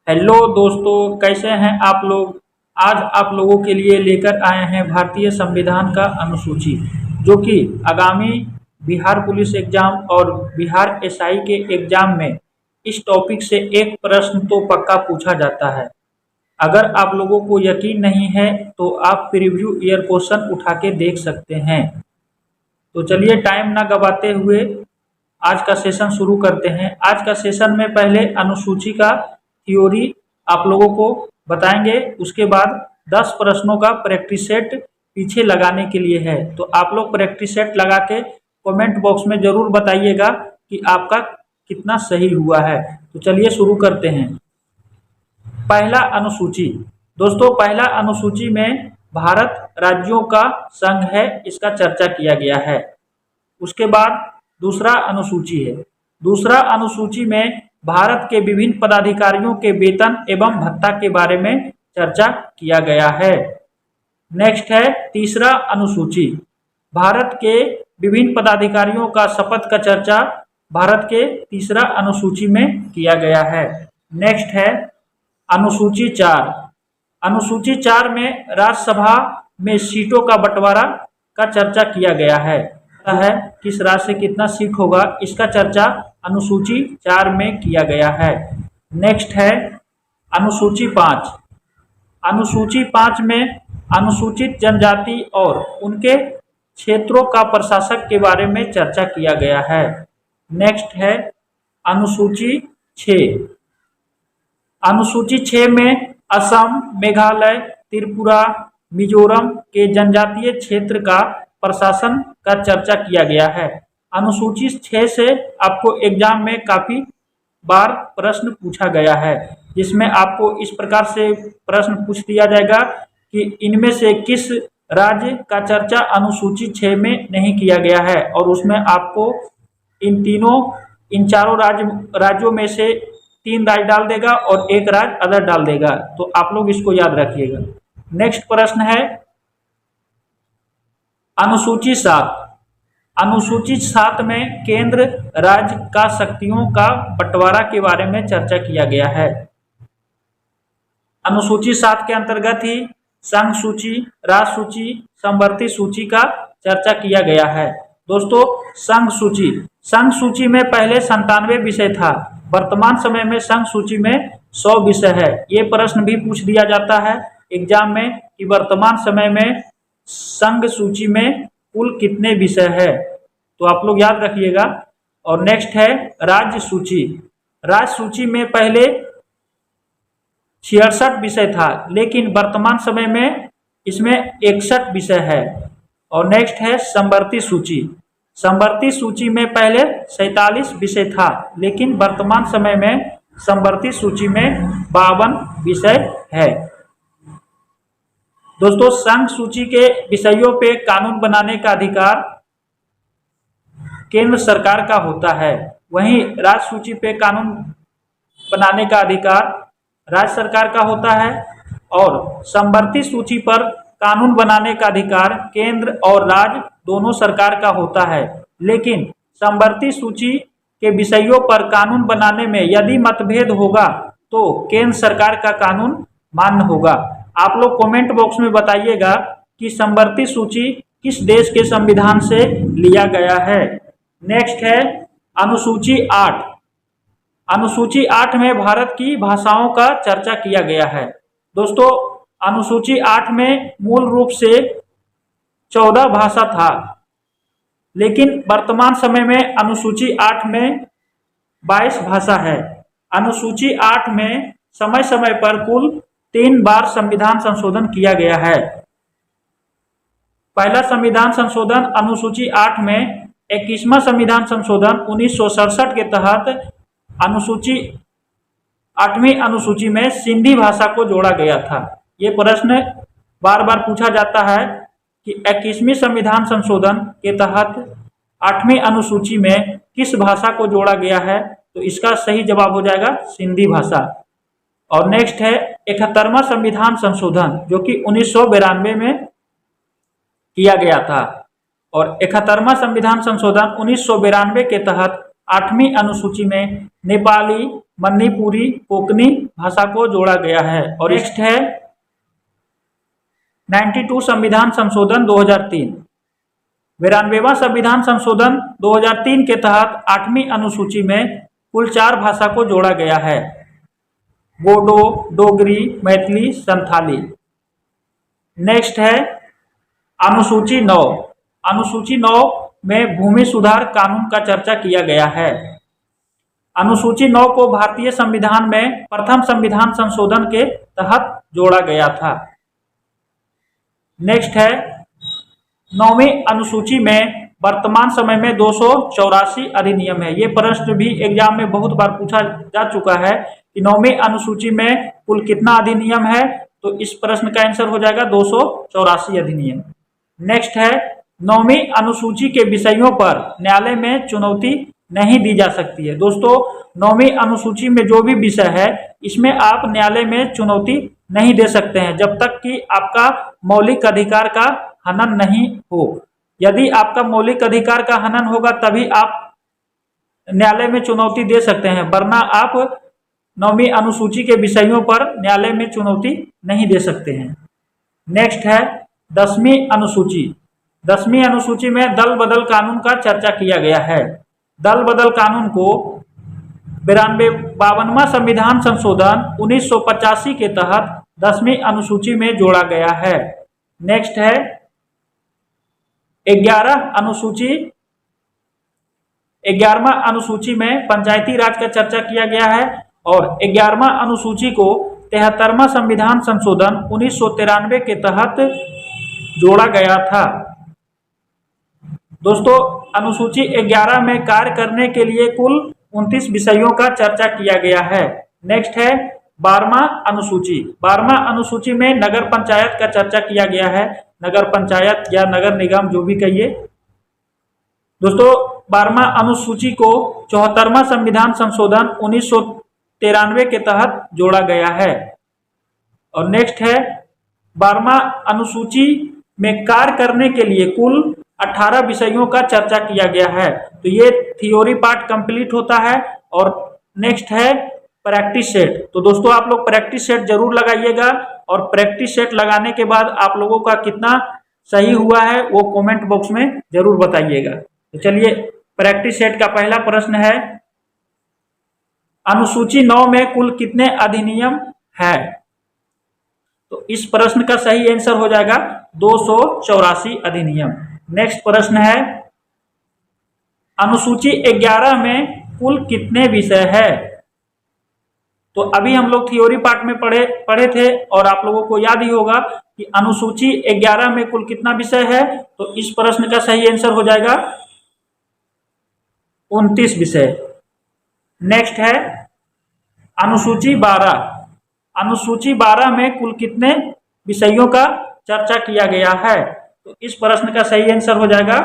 Hello दोस्तों, कैसे हैं आप लोग। आज आप लोगों के लिए लेकर आए हैं भारतीय संविधान का अनुसूची, जो कि आगामी बिहार पुलिस एग्जाम और बिहार एसआई के एग्जाम में इस टॉपिक से एक प्रश्न तो पक्का पूछा जाता है। अगर आप लोगों को यकीन नहीं है तो आप प्रीव्यू ईयर क्वेश्चन उठा के देख सकते हैं। तो चलिए टाइम ना गवाते हुए आज का सेशन शुरू करते हैं। आज का सेशन में पहले अनुसूची का थ्योरी आप लोगों को बताएंगे, उसके बाद 10 प्रश्नों का प्रैक्टिस सेट पीछे लगाने के लिए है। तो आप लोग प्रैक्टिस सेट लगा के कमेंट बॉक्स में ज़रूर बताइएगा कि आपका कितना सही हुआ है। तो चलिए शुरू करते हैं। पहला अनुसूची। दोस्तों, पहला अनुसूची में भारत राज्यों का संघ है, इसका चर्चा किया गया है। उसके बाद दूसरा अनुसूची है। दूसरा अनुसूची में भारत के विभिन्न पदाधिकारियों के वेतन एवं भत्ता के बारे में चर्चा किया गया है। नेक्स्ट है तीसरा अनुसूची। भारत के विभिन्न पदाधिकारियों का शपथ का चर्चा भारत के तीसरा अनुसूची में किया गया है। नेक्स्ट है अनुसूची 4। अनुसूची 4 में राज्यसभा में सीटों का बंटवारा का चर्चा किया गया है किस राज्य से कितना सीट होगा, इसका चर्चा अनुसूची 4 में किया गया है। नेक्स्ट है अनुसूची 5। अनुसूची 5 में अनुसूचित जनजाति और उनके क्षेत्रों का प्रशासक के बारे में चर्चा किया गया है। नेक्स्ट है अनुसूची 6। अनुसूची 6 में असम, मेघालय, त्रिपुरा, मिजोरम के जनजातीय क्षेत्र का प्रशासन का चर्चा किया गया है। अनुसूची 6 से आपको एग्जाम में काफी बार प्रश्न पूछा गया है, जिसमें आपको इस प्रकार से प्रश्न पूछ दिया जाएगा कि इनमें से किस राज्य का चर्चा अनुसूची 6 में नहीं किया गया है, और उसमें आपको इन चारों राज्यों में से 3 राज्य डाल देगा और 1 राज्य अदर डाल देगा। तो आप लोग इसको याद रखिएगा। नेक्स्ट प्रश्न है अनुसूची 7। अनुसूची 7 में केंद्र राज्य का शक्तियों का बंटवारा के बारे में चर्चा किया गया है। अनुसूची 7 के अंतर्गत ही संघ सूची, राज्य सूची, समवर्ती सूची का चर्चा किया गया है। दोस्तों, संघ सूची में पहले 97 विषय था। वर्तमान समय में संघ सूची में 100 विषय है। ये प्रश्न भी पूछ दिया जाता है एग्जाम में कि वर्तमान समय में संघ सूची में कुल कितने विषय है, तो आप लोग याद रखिएगा। और नेक्स्ट है राज्य सूची। राज्य सूची में पहले 66 विषय था, लेकिन वर्तमान समय में इसमें 61 विषय है। और नेक्स्ट है समवर्ती सूची। समवर्ती सूची में पहले 47 विषय था, लेकिन वर्तमान समय में समवर्ती सूची में 52 विषय है। दोस्तों, संघ सूची के विषयों पे कानून बनाने का अधिकार केंद्र सरकार का होता है, वहीं राज्य सूची पे कानून बनाने का अधिकार राज्य सरकार का होता है, और समवर्ती सूची पर कानून बनाने का अधिकार केंद्र और राज्य दोनों सरकार का होता है। लेकिन समवर्ती सूची के विषयों पर कानून बनाने में यदि मतभेद होगा तो केंद्र सरकार का कानून मान्य होगा। आप लोग कमेंट बॉक्स में बताइएगा कि समवर्ती सूची किस देश के संविधान से लिया गया है। नेक्स्ट है अनुसूची 8। अनुसूची 8 में भारत की भाषाओं का चर्चा किया गया है। दोस्तों, अनुसूची 8 में मूल रूप से 14 भाषा था, लेकिन वर्तमान समय में अनुसूची 8 में 22 भाषा है। अनुसूची 8 में समय समय पर कुल 3 बार संविधान संशोधन किया गया है। पहला संविधान संशोधन अनुसूची 8 में 21वां संविधान संशोधन 1967 के तहत अनुसूची 8वीं अनुसूची में सिंधी भाषा को जोड़ा गया था। ये प्रश्न बार बार पूछा जाता है कि 21वीं संविधान संशोधन के तहत 8वीं अनुसूची में किस भाषा को जोड़ा गया है, तो इसका सही जवाब हो जाएगा सिंधी भाषा। और नेक्स्ट है 71वां संविधान संशोधन, जो कि 1992 में किया गया था, और 71वां संविधान संशोधन 1992 के तहत 8वीं अनुसूची में नेपाली, मणिपुरी कोंकणी भाषा को जोड़ा गया है। और नेक्स्ट है 92 संविधान संशोधन 2003। 92वां संविधान संशोधन 2003 के तहत 8वीं अनुसूची में कुल 4 भाषा को जोड़ा गया है, बोडो, डोगरी, मैथिली, संथाली। नेक्स्ट है अनुसूची 9। अनुसूची 9 में भूमि सुधार कानून का चर्चा किया गया है। अनुसूची 9 को भारतीय संविधान में प्रथम संविधान संशोधन के तहत जोड़ा गया था। नेक्स्ट है 9वीं अनुसूची में वर्तमान समय में 284 अधिनियम है। ये प्रश्न भी एग्जाम में बहुत बार पूछा जा चुका है कि 9वीं अनुसूची में कुल कितना अधिनियम है, तो इस प्रश्न का आंसर हो जाएगा 284 अधिनियम। नेक्स्ट है 9वीं अनुसूची के विषयों पर न्यायालय में चुनौती नहीं दी जा सकती है। दोस्तों 9वीं अनुसूची में जो भी विषय है इसमें आप न्यायालय में चुनौती नहीं दे सकते हैं जब तक कि आपका मौलिक अधिकार का हनन नहीं हो। यदि आपका मौलिक अधिकार का हनन होगा तभी आप न्यायालय में चुनौती दे सकते हैं, वरना आप 9वीं अनुसूची के विषयों पर न्यायालय में चुनौती नहीं दे सकते हैं। नेक्स्ट है 10वीं अनुसूची। 10वीं अनुसूची में दल बदल कानून का चर्चा किया गया है। दल बदल कानून को 52वां संविधान संशोधन 1985 के तहत 10वीं अनुसूची में जोड़ा गया है। नेक्स्ट है 11वां अनुसूची में पंचायती राज का चर्चा किया गया है और 11वां अनुसूची को 73वां संविधान संशोधन 1993 के तहत जोड़ा गया था। दोस्तों अनुसूची 11 में कार्य करने के लिए कुल 29 विषयों का चर्चा किया गया है। नेक्स्ट है 12वां अनुसूची। 12वां अनुसूची में नगर पंचायत का चर्चा किया गया है, नगर पंचायत या नगर निगम जो भी कहिए। दोस्तों 12वां अनुसूची को 74वां संविधान संशोधन 1993 के तहत जोड़ा गया है। और नेक्स्ट है 12वां अनुसूची में कार्य करने के लिए कुल 18 विषयों का चर्चा किया गया है। तो ये थ्योरी पार्ट कंप्लीट होता है। और नेक्स्ट है प्रैक्टिस सेट। तो दोस्तों आप लोग प्रैक्टिस सेट जरूर लगाइएगा और प्रैक्टिस सेट लगाने के बाद आप लोगों का कितना सही हुआ है वो कमेंट बॉक्स में जरूर बताइएगा। तो चलिए प्रैक्टिस सेट का पहला प्रश्न है, अनुसूची 9 में कुल कितने अधिनियम है? तो इस प्रश्न का सही आंसर हो जाएगा 284 अधिनियम। नेक्स्ट प्रश्न है, अनुसूची 11 में कुल कितने विषय है? तो अभी हम लोग थ्योरी पार्ट में पढ़े थे और आप लोगों को याद ही होगा कि अनुसूची 11 में कुल कितना विषय है। तो इस प्रश्न का सही आंसर हो जाएगा 29 विषय। नेक्स्ट है अनुसूची 12। अनुसूची 12 में कुल कितने विषयों का चर्चा किया गया है? तो इस प्रश्न का सही आंसर हो जाएगा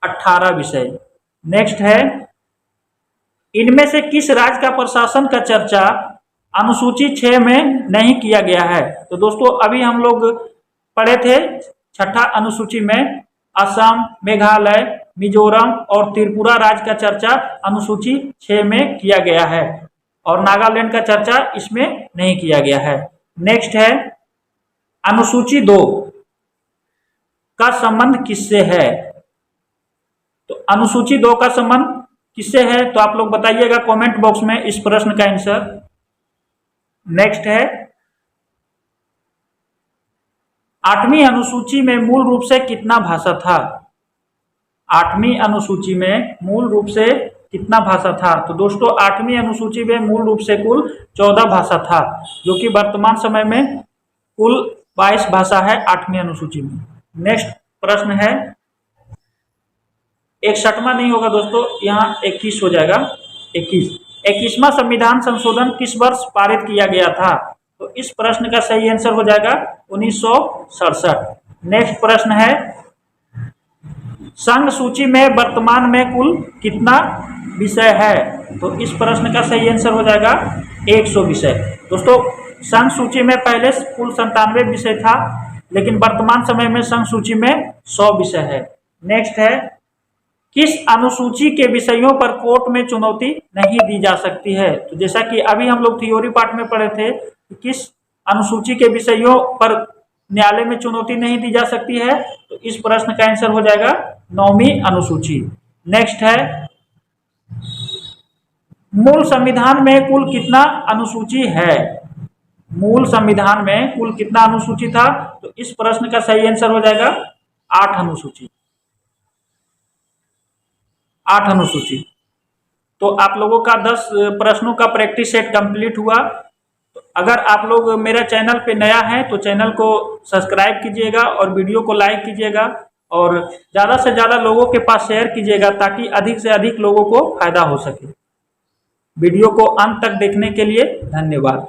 18 विषय। नेक्स्ट है, इनमें से किस राज्य का प्रशासन का चर्चा अनुसूची 6 में नहीं किया गया है? तो दोस्तों अभी हम लोग पढ़े थे 6ठा अनुसूची में असम, मेघालय, मिजोरम और त्रिपुरा राज्य का चर्चा अनुसूची 6 में किया गया है और नागालैंड का चर्चा इसमें नहीं किया गया है। नेक्स्ट है, अनुसूची 2 का संबंध किससे है? तो अनुसूची 2 का संबंध किससे है? तो आप लोग बताइएगा कमेंट बॉक्स में इस प्रश्न का आंसर। नेक्स्ट है, 8वीं अनुसूची में मूल रूप से कितना भाषा था? 8वीं अनुसूची में मूल रूप से कितना भाषा था? तो दोस्तों 8वीं अनुसूची में मूल रूप से कुल 14 भाषा था, जो कि वर्तमान समय में कुल 22 भाषा है 8वीं अनुसूची में। नेक्स्ट प्रश्न है, 61वां नहीं होगा दोस्तों, यहाँ 21 हो जाएगा। 21वां संविधान संशोधन किस वर्ष पारित किया गया था? तो इस प्रश्न का सही आंसर हो जाएगा 1967। नेक्स्ट प्रश्न है, संघ सूची में वर्तमान में कुल कितना विषय है? तो इस प्रश्न का सही आंसर हो जाएगा 100 विषय। दोस्तों संघ सूची में पहले कुल 97 विषय था, लेकिन वर्तमान समय में संघ सूची में 100 विषय है। नेक्स्ट है, किस अनुसूची के विषयों पर कोर्ट में चुनौती नहीं दी जा सकती है? तो जैसा कि अभी हम लोग थ्योरी पार्ट में पढ़े थे कि किस अनुसूची के विषयों पर न्यायालय में चुनौती नहीं दी जा सकती है, तो इस प्रश्न का आंसर हो जाएगा 9वीं अनुसूची। नेक्स्ट है, मूल संविधान में कुल कितना अनुसूची है? मूल संविधान में कुल कितना अनुसूची था? तो इस प्रश्न का सही आंसर हो जाएगा 8 अनुसूची। 8 अनुसूची। तो आप लोगों का 10 प्रश्नों का प्रैक्टिस सेट कंप्लीट हुआ। तो अगर आप लोग मेरा चैनल पे नया है तो चैनल को सब्सक्राइब कीजिएगा और वीडियो को लाइक कीजिएगा और ज़्यादा से ज़्यादा लोगों के पास शेयर कीजिएगा ताकि अधिक से अधिक लोगों को फायदा हो सके। वीडियो को अंत तक देखने के लिए धन्यवाद।